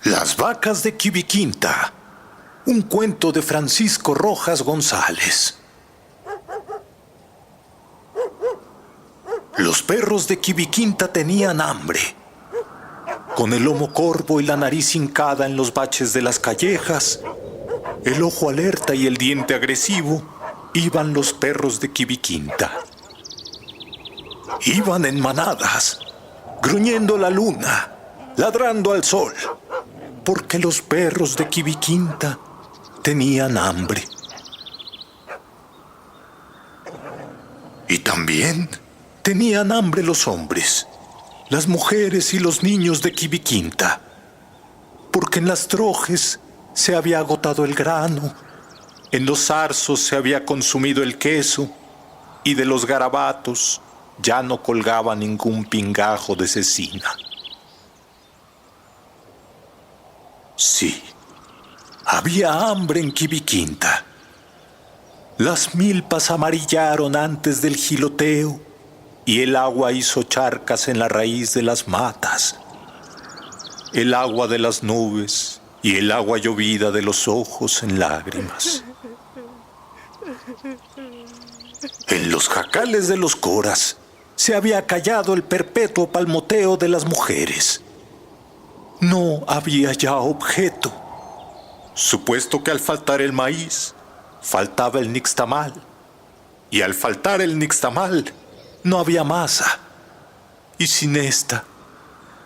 Las vacas de Quibiquinta. Un cuento de Francisco Rojas González. Los perros de Quibiquinta tenían hambre. Con el lomo corvo y la nariz hincada en los baches de las callejas, el ojo alerta y el diente agresivo, iban los perros de Quibiquinta. Iban en manadas, gruñendo la luna, ladrando al sol, porque los perros de Quibiquinta tenían hambre. Y también tenían hambre los hombres, las mujeres y los niños de Quibiquinta, porque en las trojes se había agotado el grano, en los zarzos se había consumido el queso y de los garabatos ya no colgaba ningún pingajo de cecina. Sí, había hambre en Quibiquinta. Las milpas amarillaron antes del giloteo y el agua hizo charcas en la raíz de las matas. El agua de las nubes y el agua llovida de los ojos en lágrimas. En los jacales de los coras se había callado el perpetuo palmoteo de las mujeres. No había ya objeto. Supuesto que al faltar el maíz, faltaba el nixtamal. Y al faltar el nixtamal, no había masa. Y sin esta,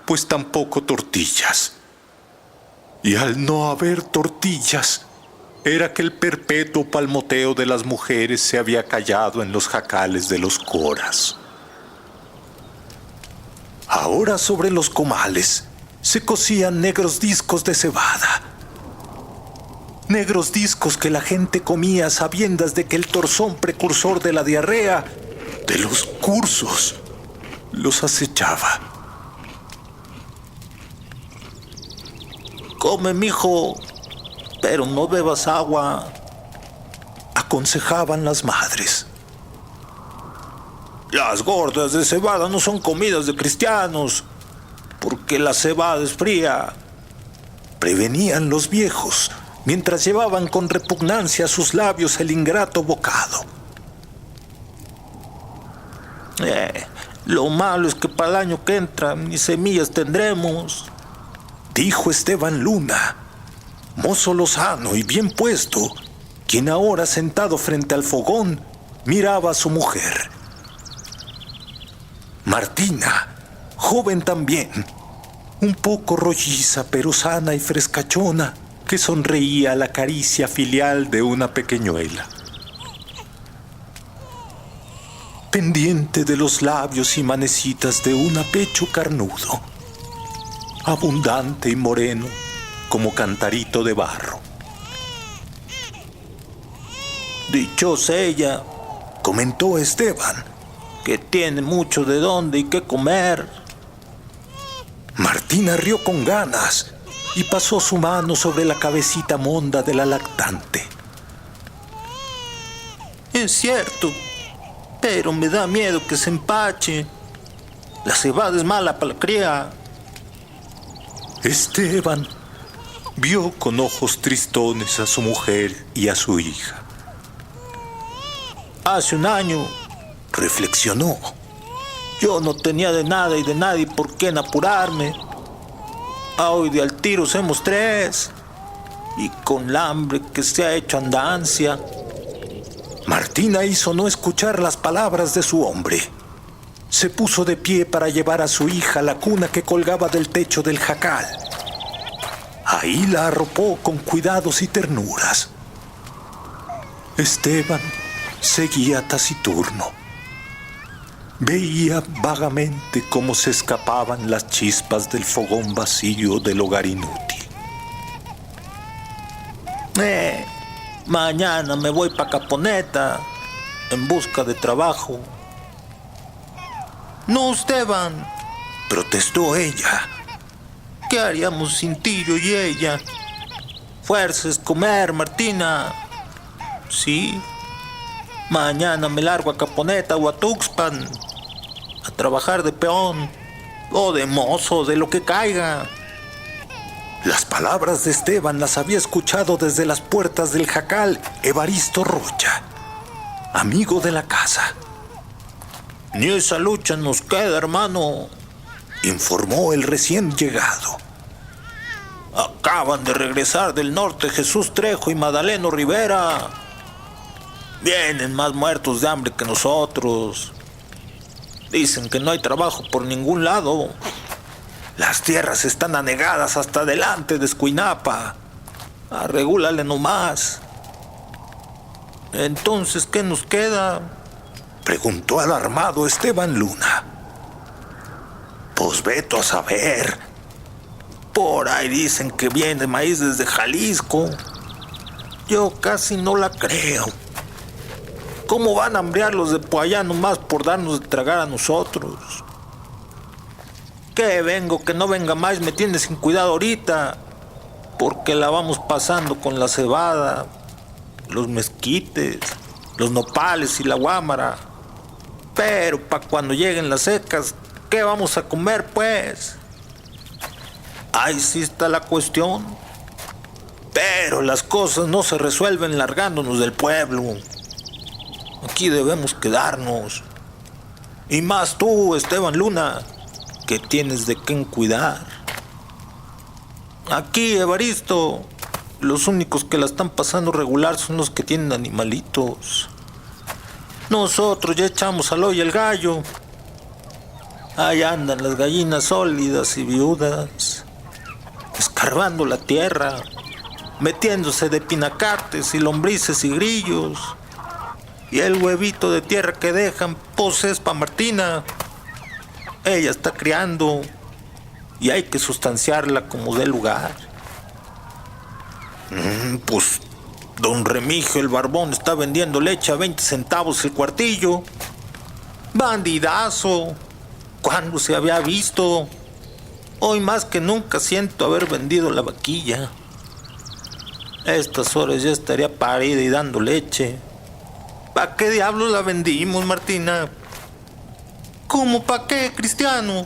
pues tampoco tortillas. Y al no haber tortillas, era que el perpetuo palmoteo de las mujeres se había callado en los jacales de los coras. Ahora sobre los comales se cocían negros discos de cebada. Negros discos que la gente comía a sabiendas de que el torzón precursor de la diarrea, de los cursos, los acechaba. Come, mijo, pero no bebas agua, aconsejaban las madres. Las gordas de cebada no son comidas de cristianos, porque la cebada es fría, prevenían los viejos, mientras llevaban con repugnancia a sus labios el ingrato bocado. Lo malo es que para el año que entra ni semillas tendremos, dijo Esteban Luna, mozo lozano y bien puesto, quien ahora sentado frente al fogón miraba a su mujer. Martina, joven también, un poco rolliza pero sana y frescachona, que sonreía a la caricia filial de una pequeñuela. Pendiente de los labios y manecitas de un pecho carnudo, abundante y moreno como cantarito de barro. Dichosa ella, comentó Esteban, que tiene mucho de dónde y qué comer. Martina rió con ganas y pasó su mano sobre la cabecita monda de la lactante. Es cierto, pero me da miedo que se empache. La cebada es mala para la cría. Esteban vio con ojos tristones a su mujer y a su hija. Hace un año, reflexionó, yo no tenía de nada y de nadie por qué apurarme. Hoy de al tiro somos tres, y con la hambre que se ha hecho andancia. Martina hizo no escuchar las palabras de su hombre. Se puso de pie para llevar a su hija a la cuna que colgaba del techo del jacal. Ahí la arropó con cuidados y ternuras. Esteban seguía taciturno. Veía vagamente cómo se escapaban las chispas del fogón vacío del hogar inútil. Mañana me voy pa' Caponeta en busca de trabajo. No, Esteban, protestó ella. ¿Qué haríamos sin ti, yo y ella? Fuerza es comer, Martina. Sí. Mañana me largo a Caponeta o a Tuxpan a trabajar de peón o de mozo, de lo que caiga. Las palabras de Esteban las había escuchado desde las puertas del jacal Evaristo Rocha, amigo de la casa. Ni esa lucha nos queda, hermano, informó el recién llegado. Acaban de regresar del norte Jesús Trejo y Madaleno Rivera. Vienen más muertos de hambre que nosotros. Dicen que no hay trabajo por ningún lado. Las tierras están anegadas hasta delante de Escuinapa. Arregúlale nomás. Entonces, ¿qué nos queda?, preguntó alarmado Esteban Luna. Pues veto a saber. Por ahí dicen que viene maíz desde Jalisco. Yo casi no la creo. ¿Cómo van a hambrear los de por allá nomás por darnos de tragar a nosotros? Que vengo, que no venga más, me tiene sin cuidado ahorita, porque la vamos pasando con la cebada, los mezquites, los nopales y la guámara. Pero para cuando lleguen las secas, ¿qué vamos a comer, pues? Ahí sí está la cuestión. Pero las cosas no se resuelven largándonos del pueblo. Aquí debemos quedarnos. Y más tú, Esteban Luna, que tienes de quién cuidar. Aquí, Evaristo, los únicos que la están pasando regular son los que tienen animalitos. Nosotros ya echamos al hoyo el gallo. Ahí andan las gallinas sólidas y viudas, escarbando la tierra, metiéndose de pinacates y lombrices y grillos. Y el huevito de tierra que dejan, pues es pa' Martina. Ella está criando y hay que sustanciarla como dé lugar. Pues don Remigio el Barbón está vendiendo leche a 20 centavos el cuartillo. Bandidazo. ¿Cuándo se había visto? Hoy más que nunca siento haber vendido la vaquilla. A estas horas ya estaría parida y dando leche. ¿Para qué diablos la vendimos, Martina? ¿Cómo pa' qué, Cristiano?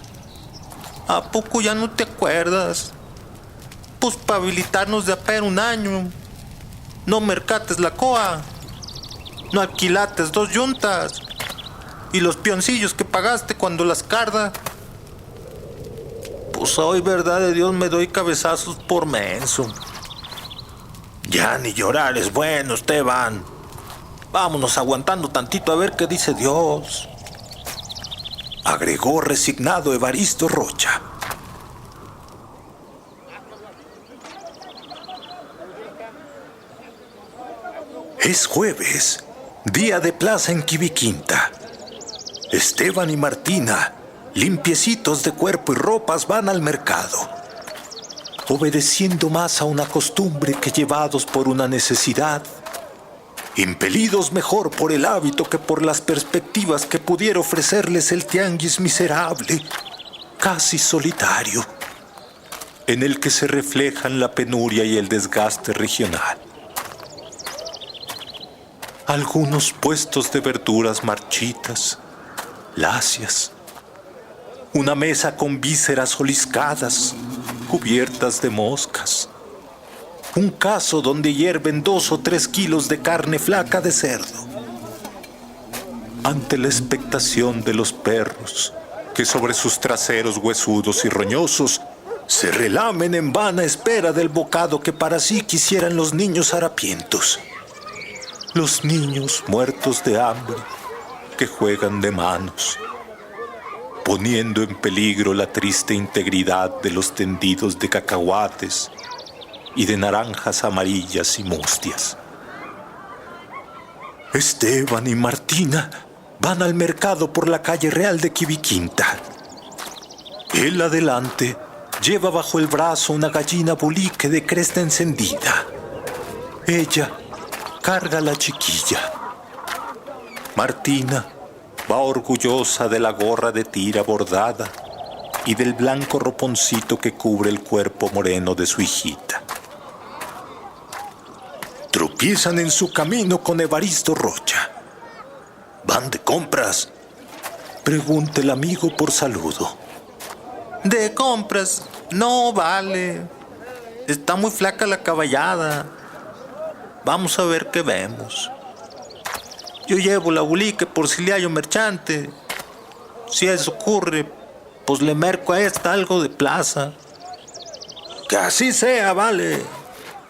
¿A poco ya no te acuerdas? Pues para habilitarnos de apenas un año. No mercates la coa. No alquilates 2 yuntas. Y los pioncillos que pagaste cuando las carda. Pues hoy, verdad de Dios, me doy cabezazos por menso. Ya ni llorar es bueno, Esteban. Vámonos aguantando tantito a ver qué dice Dios, agregó resignado Evaristo Rocha. Es jueves, día de plaza en Quibiquinta. Esteban y Martina, limpiecitos de cuerpo y ropas, van al mercado, obedeciendo más a una costumbre que llevados por una necesidad, impelidos mejor por el hábito que por las perspectivas que pudiera ofrecerles el tianguis miserable, casi solitario, en el que se reflejan la penuria y el desgaste regional. Algunos puestos de verduras marchitas, lacias, una mesa con vísceras oliscadas, cubiertas de moscas, un caso donde hierven 2 o 3 kilos de carne flaca de cerdo. Ante la expectación de los perros, que sobre sus traseros huesudos y roñosos se relamen en vana espera del bocado que para sí quisieran los niños harapientos. Los niños muertos de hambre que juegan de manos, poniendo en peligro la triste integridad de los tendidos de cacahuates y de naranjas amarillas y mustias. Esteban y Martina van al mercado por la calle Real de Quibiquinta. Él adelante lleva bajo el brazo una gallina bulique de cresta encendida. Ella carga a la chiquilla. Martina va orgullosa de la gorra de tira bordada y del blanco roponcito que cubre el cuerpo moreno de su hijita. Tropiezan en su camino con Evaristo Rocha. ¿Van de compras?, pregunta el amigo por saludo. De compras, no vale. Está muy flaca la caballada. Vamos a ver qué vemos. Yo llevo la bulique por si le hallo merchante. Si eso ocurre, pues le merco a esta algo de plaza. Que así sea, vale.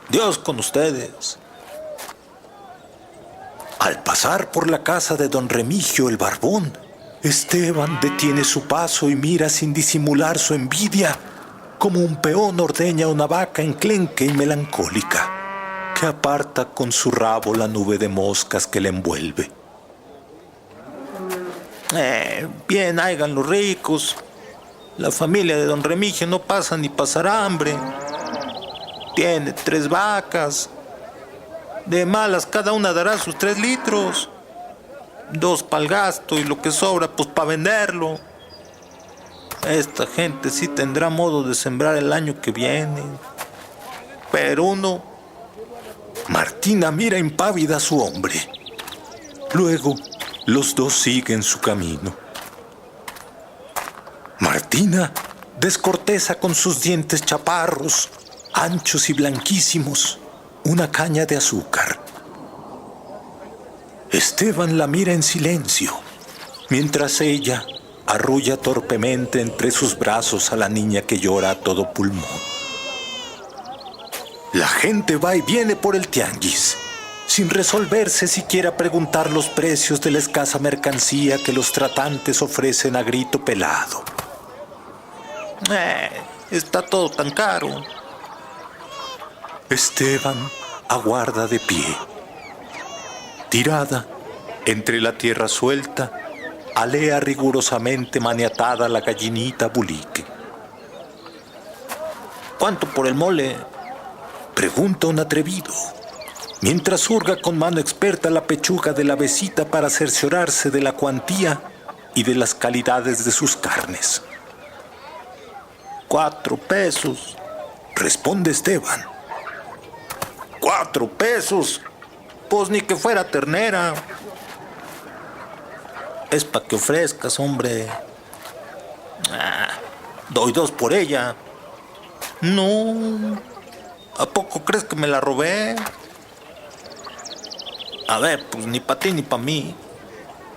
Dios con ustedes. Al pasar por la casa de don Remigio el Barbón, Esteban detiene su paso y mira sin disimular su envidia, como un peón ordeña una vaca enclenque y melancólica, que aparta con su rabo la nube de moscas que le envuelve. Bien hagan los ricos. La familia de don Remigio no pasa ni pasará hambre. Tiene 3 vacas. De malas cada una dará sus 3 litros. 2 para el gasto y lo que sobra pues para venderlo. Esta gente sí tendrá modo de sembrar el año que viene. Pero uno... Martina mira impávida a su hombre. Luego, los dos siguen su camino. Martina descorteza con sus dientes chaparros, anchos y blanquísimos, una caña de azúcar. Esteban la mira en silencio, mientras ella arrulla torpemente entre sus brazos a la niña que llora a todo pulmón. La gente va y viene por el tianguis, sin resolverse siquiera preguntar los precios de la escasa mercancía que los tratantes ofrecen a grito pelado. Está todo tan caro. Esteban aguarda de pie. Tirada entre la tierra suelta, alea rigurosamente maniatada la gallinita bulique. ¿Cuánto por el mole?, pregunta un atrevido, mientras hurga con mano experta la pechuga de la besita para cerciorarse de la cuantía y de las calidades de sus carnes. 4 pesos, responde Esteban. 4 pesos, pues ni que fuera ternera. Es pa' que ofrezcas, hombre. Doy 2 por ella. No, ¿a poco crees que me la robé? A ver, pues ni pa' ti ni pa' mí.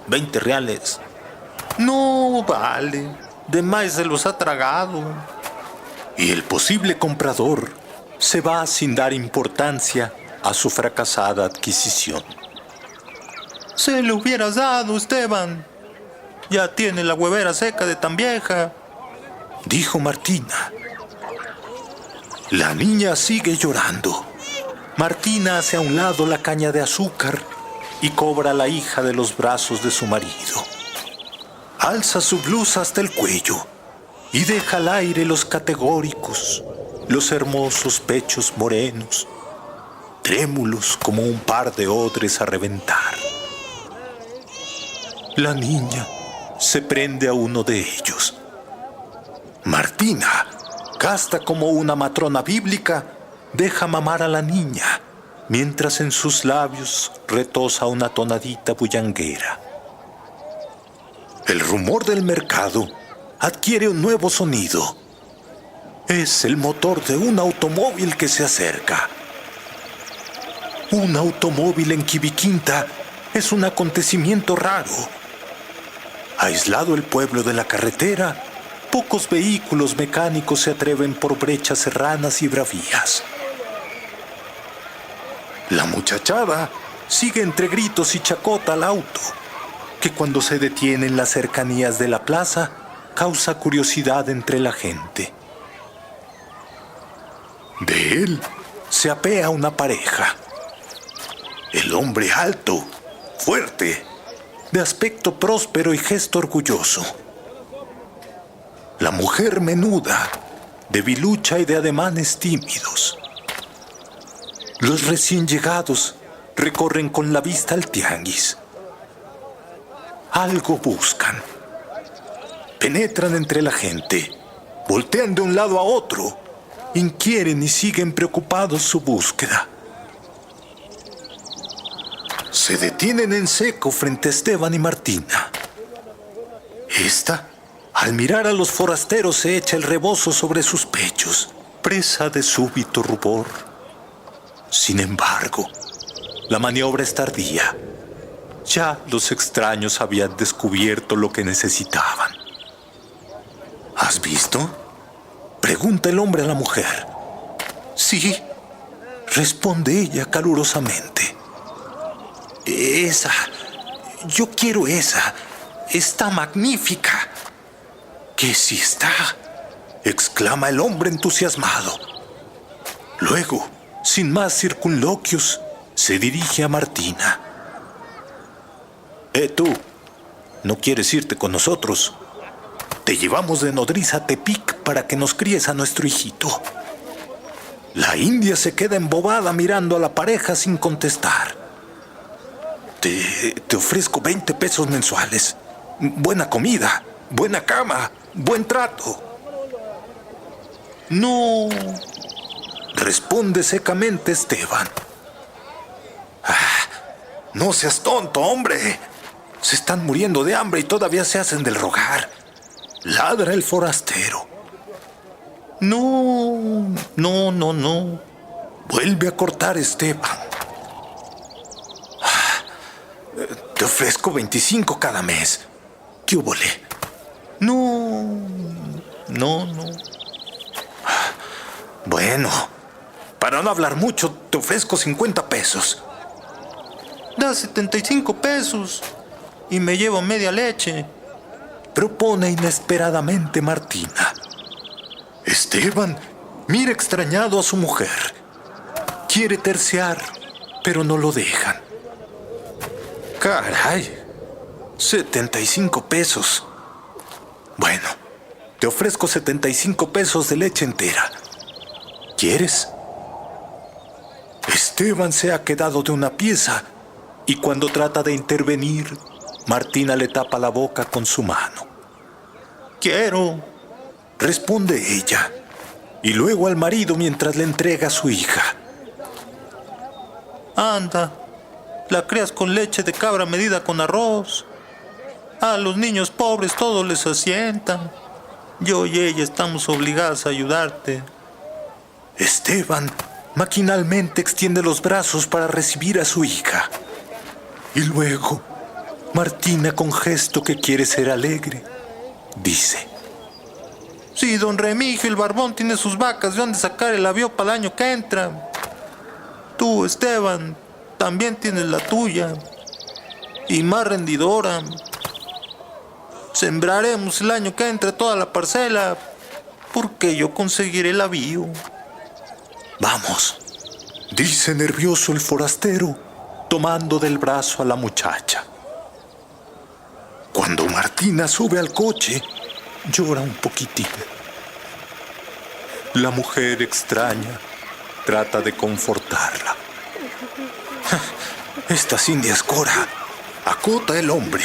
20 reales. No, vale. De más se los ha tragado. Y el posible comprador se va sin dar importancia a su fracasada adquisición. Se le hubieras dado, Esteban. Ya tiene la huevera seca de tan vieja, dijo Martina. La niña sigue llorando. Martina hace a un lado la caña de azúcar y cobra a la hija de los brazos de su marido. Alza su blusa hasta el cuello y deja al aire los categóricos, los hermosos pechos morenos, trémulos como un par de odres a reventar. La niña se prende a uno de ellos. Martina, casta como una matrona bíblica, deja mamar a la niña, mientras en sus labios retosa una tonadita bullanguera. El rumor del mercado adquiere un nuevo sonido. Es el motor de un automóvil que se acerca. Un automóvil en Quibiquinta es un acontecimiento raro. Aislado el pueblo de la carretera, pocos vehículos mecánicos se atreven por brechas serranas y bravías. La muchachada sigue entre gritos y chacota al auto, que cuando se detiene en las cercanías de la plaza, causa curiosidad entre la gente. De él se apea una pareja. El hombre alto, fuerte, de aspecto próspero y gesto orgulloso. La mujer menuda, debilucha y de ademanes tímidos. Los recién llegados recorren con la vista al tianguis. Algo buscan. Penetran entre la gente, voltean de un lado a otro, inquieren y siguen preocupados su búsqueda. Se detienen en seco frente a Esteban y Martina. Esta, al mirar a los forasteros, se echa el rebozo sobre sus pechos presa de súbito rubor. Sin embargo, la maniobra es tardía. Ya los extraños habían descubierto lo que necesitaban. ¿Has visto?, pregunta el hombre a la mujer. Sí, responde ella calurosamente. Esa, yo quiero esa. Está magnífica. ¿Qué sí está?, exclama el hombre entusiasmado. Luego, sin más circunloquios, se dirige a Martina. Tú, ¿no quieres irte con nosotros? Te llevamos de nodriza a Tepic para que nos críes a nuestro hijito. La india se queda embobada mirando a la pareja sin contestar. Te ofrezco 20 pesos mensuales. Buena comida, buena cama, buen trato. No, responde secamente Esteban. No seas tonto, hombre. Se están muriendo de hambre y todavía se hacen del rogar. Ladra el forastero. No. Vuelve a cortar Esteban. Te ofrezco 25 cada mes. ¿Qué húbole? No. Bueno, para no hablar mucho, te ofrezco 50 pesos. Da 75 pesos y me llevo media leche, propone inesperadamente Martina. Esteban mira extrañado a su mujer. Quiere terciar, pero no lo dejan. Caray, 75 pesos. Bueno, te ofrezco 75 pesos de leche entera. ¿Quieres? Esteban se ha quedado de una pieza y cuando trata de intervenir, Martina le tapa la boca con su mano. Quiero, responde ella, y luego al marido mientras le entrega a su hija. Anda, la crías con leche de cabra medida con arroz. A los niños pobres todo les asienta. Yo y ella estamos obligadas a ayudarte. Esteban maquinalmente extiende los brazos para recibir a su hija. Y luego, Martina, con gesto que quiere ser alegre, dice: si don Remigio el Barbón tiene sus vacas, ¿de dónde sacar el avión para el año que entra? Tú, Esteban, también tienes la tuya, y más rendidora. Sembraremos el año que entra toda la parcela, porque yo conseguiré el avío. Vamos, dice nervioso el forastero, tomando del brazo a la muchacha. Cuando Martina sube al coche, llora un poquitín. La mujer extraña trata de confortarla. Estas indias Cora, acota el hombre,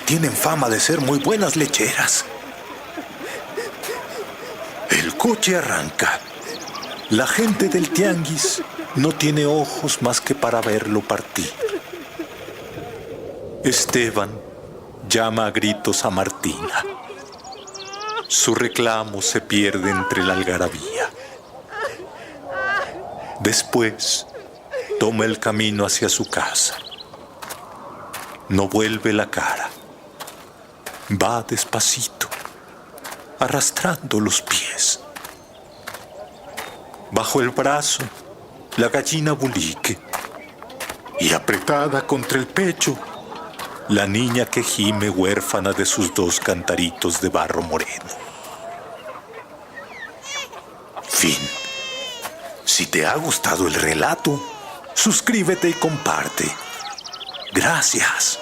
tienen fama de ser muy buenas lecheras. El coche arranca. La gente del tianguis no tiene ojos más que para verlo partir. Esteban llama a gritos a Martina. Su reclamo se pierde entre la algarabía. Después, toma el camino hacia su casa. No vuelve la cara. Va despacito, arrastrando los pies. Bajo el brazo, la gallina bulique. Y apretada contra el pecho, la niña que gime huérfana de sus 2 cantaritos de barro moreno. Fin. Si te ha gustado el relato, suscríbete y comparte. Gracias.